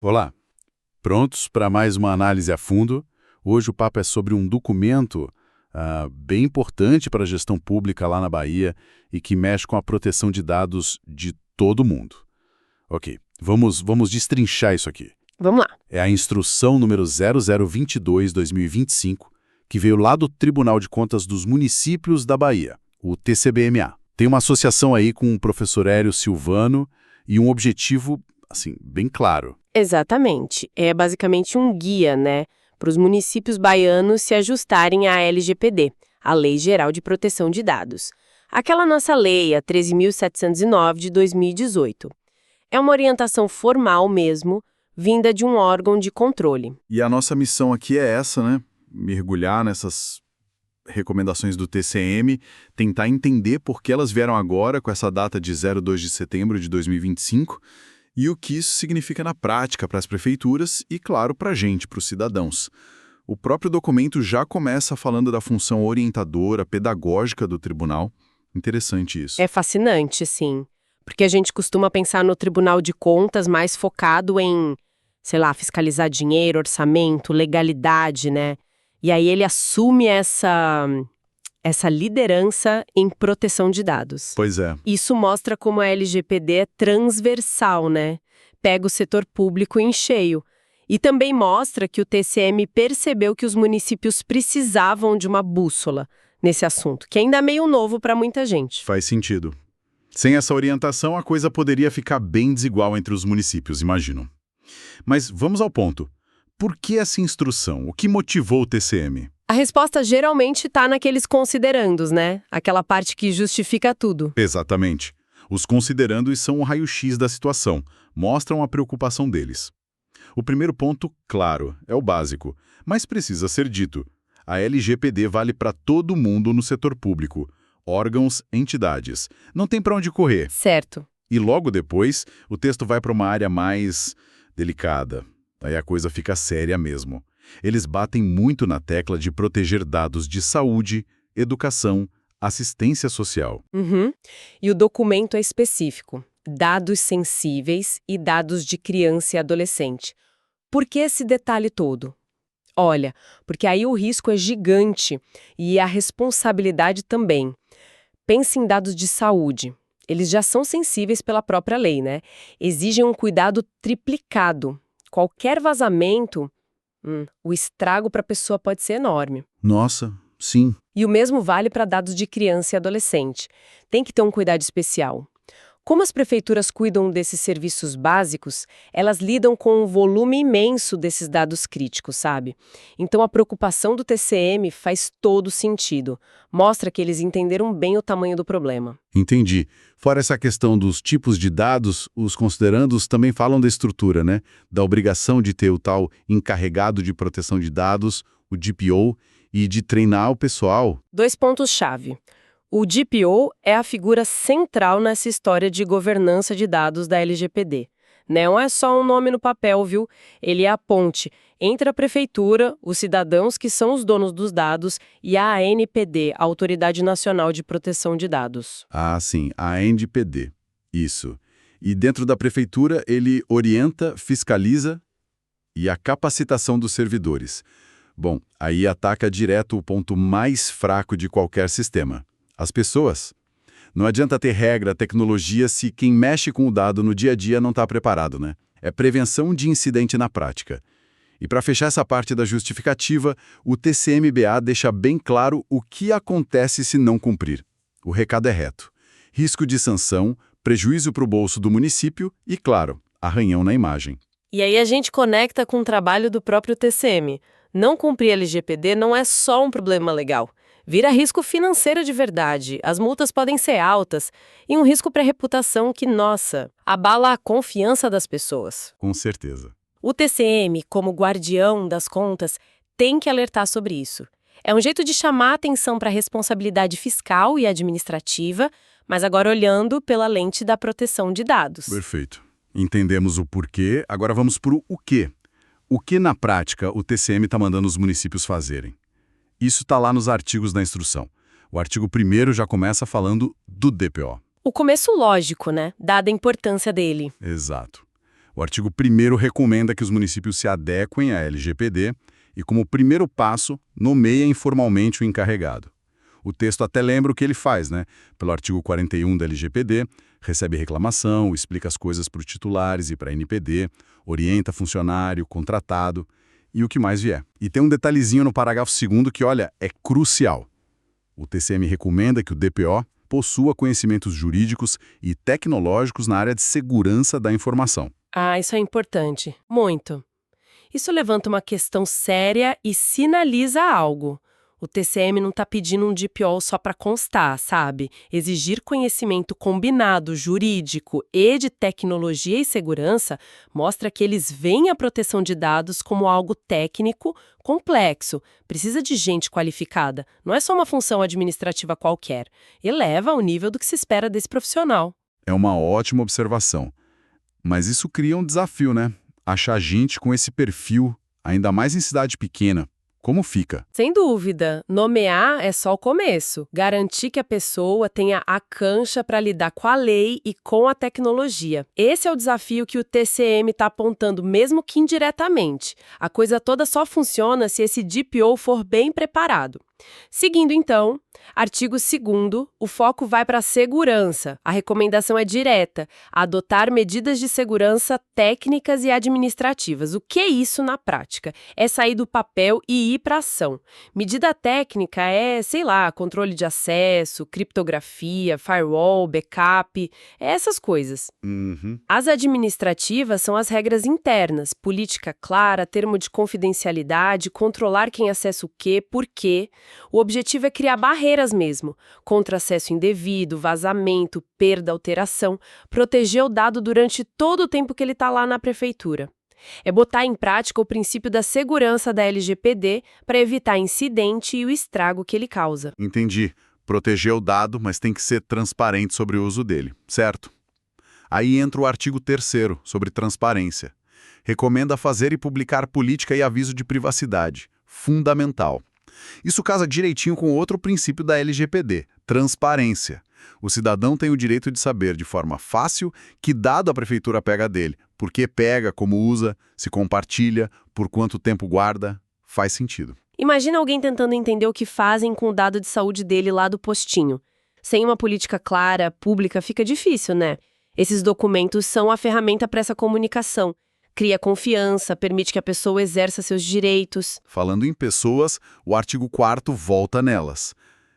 Olá, prontos para mais uma análise a fundo? Hoje o papo é sobre um documento bem importante para a gestão pública lá na Bahia e que mexe com a proteção de dados de todo mundo. Ok, vamos destrinchar isso aqui. Vamos lá. É a instrução número 0022/2025, que veio lá do Tribunal de Contas dos Municípios da Bahia, o TCBMA. Tem uma associação aí com o professor Hélio Silvano e um objetivo, assim, bem claro. Exatamente. É basicamente um guia, né, para os municípios baianos se ajustarem à LGPD, a Lei Geral de Proteção de Dados. Aquela nossa lei, a 13.709 de 2018. É uma orientação formal mesmo, vinda de um órgão de controle. E a nossa missão aqui é essa, né? Mergulhar nessas recomendações do TCM, tentar entender por que elas vieram agora com essa data de 2 de setembro de 2025 e o que isso significa na prática para as prefeituras e, claro, para a gente, para os cidadãos. O próprio documento já começa falando da função orientadora, pedagógica do tribunal. Interessante isso. É fascinante, sim, porque a gente costuma pensar no Tribunal de Contas mais focado em, sei lá, fiscalizar dinheiro, orçamento, legalidade, né? E aí ele assume essa liderança em proteção de dados. Pois é. Isso mostra como a LGPD é transversal, né? Pega o setor público em cheio. E também mostra que o TCM percebeu que os municípios precisavam de uma bússola nesse assunto, que ainda é meio novo para muita gente. Faz sentido. Sem essa orientação, a coisa poderia ficar bem desigual entre os municípios, imagino. Mas vamos ao ponto. Por que essa instrução? O que motivou o TCM? A resposta geralmente está naqueles considerandos, né? Aquela parte que justifica tudo. Exatamente. Os considerandos são o raio-x da situação, mostram a preocupação deles. O primeiro ponto, claro, é o básico, mas precisa ser dito. A LGPD vale para todo mundo no setor público, órgãos, entidades. Não tem para onde correr. Certo. E logo depois, o texto vai para uma área mais delicada. Aí a coisa fica séria mesmo. Eles batem muito na tecla de proteger dados de saúde, educação, assistência social. Uhum. E o documento é específico. Dados sensíveis e dados de criança e adolescente. Por que esse detalhe todo? Olha, porque aí o risco é gigante e a responsabilidade também. Pense em dados de saúde. Eles já são sensíveis pela própria lei, né? Exigem um cuidado triplicado. Qualquer vazamento, o estrago para a pessoa pode ser enorme. Nossa, sim. E o mesmo vale para dados de criança e adolescente. Tem que ter um cuidado especial. Como as prefeituras cuidam desses serviços básicos, elas lidam com um volume imenso desses dados críticos, sabe? Então a preocupação do TCM faz todo sentido. Mostra que eles entenderam bem o tamanho do problema. Entendi. Fora essa questão dos tipos de dados, os considerandos também falam da estrutura, né? Da obrigação de ter o tal encarregado de proteção de dados, o DPO, e de treinar o pessoal. 2 pontos-chave. O DPO é a figura central nessa história de governança de dados da LGPD. Não é só um nome no papel, viu? Ele é a ponte entre a prefeitura, os cidadãos que são os donos dos dados e a ANPD, a Autoridade Nacional de Proteção de Dados. Ah, sim, a ANPD. Isso. E dentro da prefeitura, ele orienta, fiscaliza e a capacitação dos servidores. Bom, aí ataca direto o ponto mais fraco de qualquer sistema. As pessoas. Não adianta ter regra, tecnologia, se quem mexe com o dado no dia a dia não está preparado, né? É prevenção de incidente na prática. E para fechar essa parte da justificativa, o TCMBA deixa bem claro o que acontece se não cumprir. O recado é reto. Risco de sanção, prejuízo para o bolso do município e, claro, arranhão na imagem. E aí a gente conecta com o trabalho do próprio TCM. Não cumprir LGPD não é só um problema legal. Vira risco financeiro de verdade, as multas podem ser altas e um risco para a reputação que, nossa, abala a confiança das pessoas. Com certeza. O TCM, como guardião das contas, tem que alertar sobre isso. É um jeito de chamar a atenção para a responsabilidade fiscal e administrativa, mas agora olhando pela lente da proteção de dados. Perfeito. Entendemos o porquê, agora vamos para o quê. O que, na prática, o TCM está mandando os municípios fazerem? Isso está lá nos artigos da instrução. O artigo 1º já começa falando do DPO. O começo lógico, né? Dada a importância dele. Exato. O artigo 1º recomenda que os municípios se adequem à LGPD e, como primeiro passo, nomeia informalmente o encarregado. O texto até lembra o que ele faz, né? Pelo artigo 41 da LGPD, recebe reclamação, explica as coisas para os titulares e para a NPD, orienta funcionário, contratado e o que mais vier. E tem um detalhezinho no parágrafo 2º que, olha, é crucial. O TCM recomenda que o DPO possua conhecimentos jurídicos e tecnológicos na área de segurança da informação. Ah, isso é importante. Muito. Isso levanta uma questão séria e sinaliza algo. O TCM não está pedindo um DPO só para constar, sabe? Exigir conhecimento combinado, jurídico e de tecnologia e segurança mostra que eles veem a proteção de dados como algo técnico, complexo. Precisa de gente qualificada. Não é só uma função administrativa qualquer. Eleva o nível do que se espera desse profissional. É uma ótima observação. Mas isso cria um desafio, né? Achar gente com esse perfil, ainda mais em cidade pequena. Como fica? Sem dúvida, nomear é só o começo. Garantir que a pessoa tenha a cancha para lidar com a lei e com a tecnologia. Esse é o desafio que o TCM está apontando, mesmo que indiretamente. A coisa toda só funciona se esse DPO for bem preparado. Seguindo, então, artigo 2º, o foco vai para a segurança. A recomendação é direta: adotar medidas de segurança técnicas e administrativas. O que é isso na prática? É sair do papel e ir para a ação. Medida técnica é, sei lá, controle de acesso, criptografia, firewall, backup, essas coisas. As administrativas são as regras internas, política clara, termo de confidencialidade, controlar quem acessa o quê, por quê. O objetivo é criar barreiras mesmo, contra acesso indevido, vazamento, perda, alteração, proteger o dado durante todo o tempo que ele está lá na prefeitura. É botar em prática o princípio da segurança da LGPD para evitar incidente e o estrago que ele causa. Entendi. Proteger o dado, mas tem que ser transparente sobre o uso dele, certo? Aí entra o artigo 3º, sobre transparência. Recomenda fazer e publicar política e aviso de privacidade. Fundamental. Isso casa direitinho com outro princípio da LGPD, transparência. O cidadão tem o direito de saber de forma fácil que dado a prefeitura pega dele, por que pega, como usa, se compartilha, por quanto tempo guarda. Faz sentido. Imagina alguém tentando entender o que fazem com o dado de saúde dele lá do postinho. Sem uma política clara, pública, fica difícil, né? Esses documentos são a ferramenta para essa comunicação. Cria confiança, permite que a pessoa exerça seus direitos. Falando em pessoas, o artigo 4º volta nelas.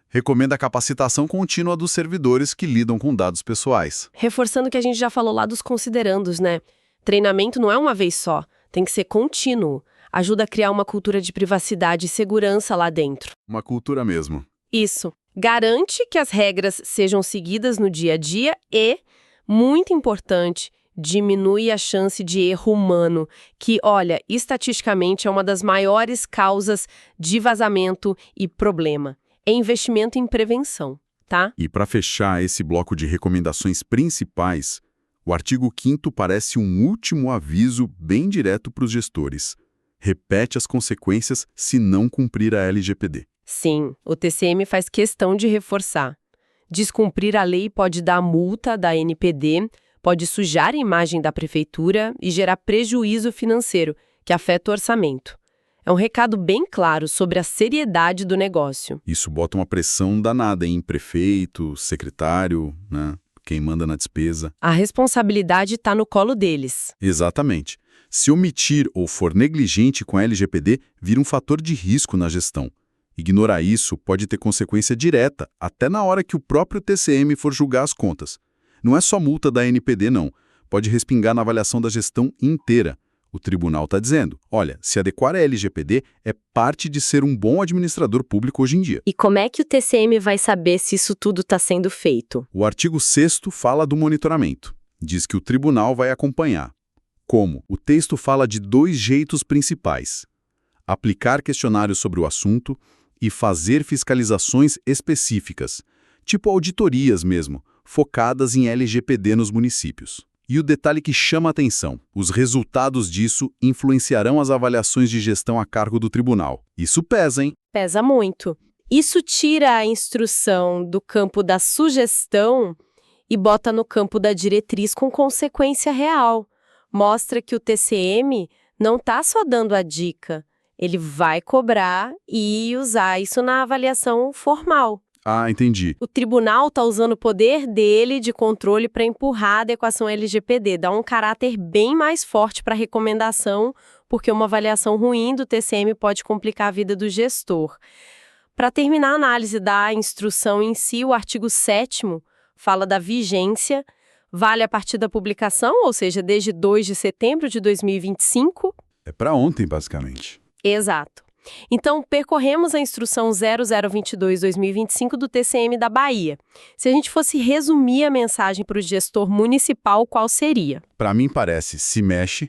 Recomenda a capacitação contínua dos servidores que lidam com dados pessoais. Reforçando o que a gente já falou lá dos considerandos, né? Treinamento não é uma vez só, tem que ser contínuo. Ajuda a criar uma cultura de privacidade e segurança lá dentro. Uma cultura mesmo. Isso. Garante que as regras sejam seguidas no dia a dia e, muito importante, diminui a chance de erro humano, que, olha, estatisticamente é uma das maiores causas de vazamento e problema. É investimento em prevenção, tá? E para fechar esse bloco de recomendações principais, o artigo 5º parece um último aviso bem direto para os gestores. Repete as consequências se não cumprir a LGPD. Sim, o TCM faz questão de reforçar. Descumprir a lei pode dar multa da NPD, pode sujar a imagem da prefeitura e gerar prejuízo financeiro, que afeta o orçamento. É um recado bem claro sobre a seriedade do negócio. Isso bota uma pressão danada em prefeito, secretário, né? Quem manda na despesa. A responsabilidade está no colo deles. Exatamente. Se omitir ou for negligente com a LGPD, vira um fator de risco na gestão. Ignorar isso pode ter consequência direta, até na hora que o próprio TCM for julgar as contas. Não é só multa da NPD, não. Pode respingar na avaliação da gestão inteira. O tribunal está dizendo, olha, se adequar à LGPD é parte de ser um bom administrador público hoje em dia. E como é que o TCM vai saber se isso tudo está sendo feito? O artigo 6º fala do monitoramento. Diz que o tribunal vai acompanhar. Como? O texto fala de 2 jeitos principais. Aplicar questionários sobre o assunto e fazer fiscalizações específicas, tipo auditorias mesmo, focadas em LGPD nos municípios. E o detalhe que chama a atenção, os resultados disso influenciarão as avaliações de gestão a cargo do tribunal. Isso pesa, hein? Pesa muito. Isso tira a instrução do campo da sugestão e bota no campo da diretriz com consequência real. Mostra que o TCM não está só dando a dica, ele vai cobrar e usar isso na avaliação formal. Ah, entendi. O tribunal está usando o poder dele de controle para empurrar a adequação LGPD, dá um caráter bem mais forte para a recomendação, porque uma avaliação ruim do TCM pode complicar a vida do gestor. Para terminar a análise da instrução em si, o artigo 7º fala da vigência, vale a partir da publicação, ou seja, desde 2 de setembro de 2025. É para ontem, basicamente. Exato. Então, percorremos a instrução 0022/2025 do TCM da Bahia. Se a gente fosse resumir a mensagem para o gestor municipal, qual seria? Para mim parece, se mexe,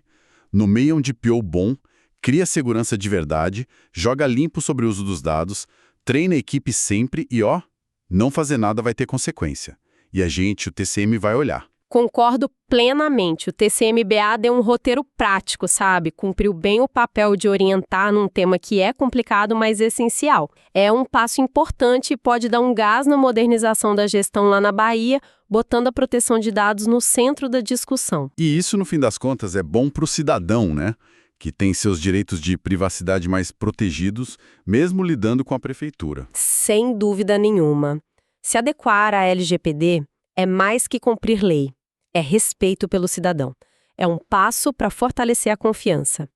nomeia um DPO bom, cria segurança de verdade, joga limpo sobre o uso dos dados, treina a equipe sempre e, não fazer nada vai ter consequência. E a gente, o TCM, vai olhar. Concordo plenamente. O TCM-BA deu um roteiro prático, sabe? Cumpriu bem o papel de orientar num tema que é complicado, mas essencial. É um passo importante e pode dar um gás na modernização da gestão lá na Bahia, botando a proteção de dados no centro da discussão. E isso, no fim das contas, é bom para o cidadão, né? Que tem seus direitos de privacidade mais protegidos, mesmo lidando com a prefeitura. Sem dúvida nenhuma. Se adequar à LGPD é mais que cumprir lei. É respeito pelo cidadão. É um passo para fortalecer a confiança.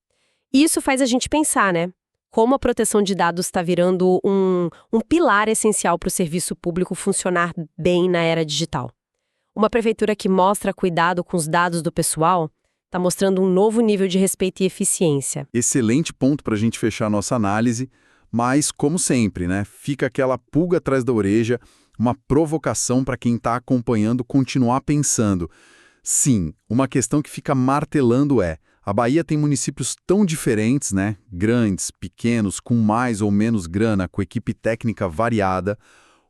E isso faz a gente pensar, né? Como a proteção de dados está virando um pilar essencial para o serviço público funcionar bem na era digital. Uma prefeitura que mostra cuidado com os dados do pessoal está mostrando um novo nível de respeito e eficiência. Excelente ponto para a gente fechar a nossa análise, mas, como sempre, né? Fica aquela pulga atrás da orelha, uma provocação para quem está acompanhando continuar pensando. Sim, uma questão que fica martelando é, a Bahia tem municípios tão diferentes, né? Grandes, pequenos, com mais ou menos grana, com equipe técnica variada.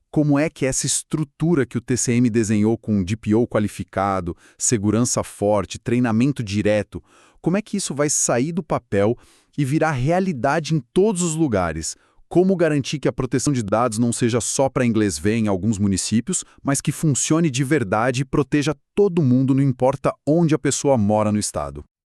Como é que essa estrutura que o TCM desenhou com DPO qualificado, segurança forte, treinamento direto, como é que isso vai sair do papel e virar realidade em todos os lugares? Como garantir que a proteção de dados não seja só para inglês ver em alguns municípios, mas que funcione de verdade e proteja todo mundo, não importa onde a pessoa mora no estado?